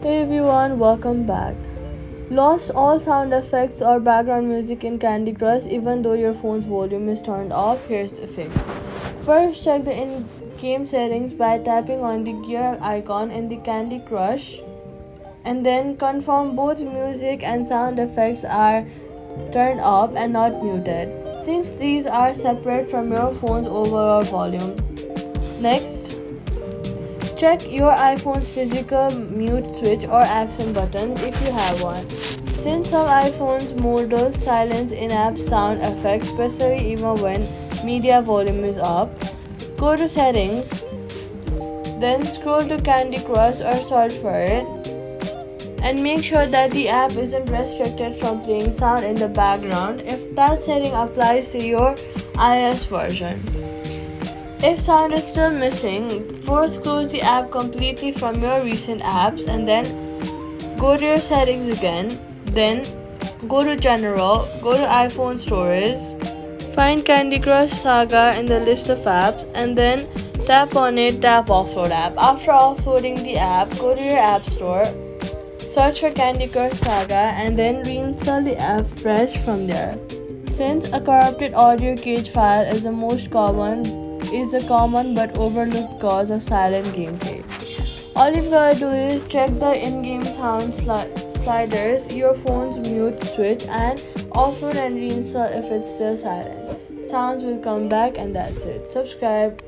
Hey everyone, welcome back. Lost all sound effects or background music in Candy Crush even though your phone's volume is turned off? Here's the fix. First, check the in game settings by tapping on the gear icon in the Candy Crush and then confirm both music and sound effects are turned up and not muted, since these are separate from your phone's overall volume. Next, check your iPhone's physical mute switch or action button if you have one. Since some iPhones model silence in-app sound effects, especially even when media volume is up, go to settings, then scroll to Candy Crush or search for it, and make sure that the app isn't restricted from playing sound in the background if that setting applies to your iOS version. If sound is still missing, first close the app completely from your recent apps and then go to your settings again, then go to General, go to iPhone Storage, find Candy Crush Saga in the list of apps and then tap on it, tap Offload app. After offloading the app, go to your app store, search for Candy Crush Saga and then reinstall the app fresh from there. Since a corrupted audio cache file is a common but overlooked cause of silent gameplay. All you've gotta do is check the in-game sound sliders, your phone's mute switch, and offload and reinstall if it's still silent. Sounds will come back and that's it. Subscribe.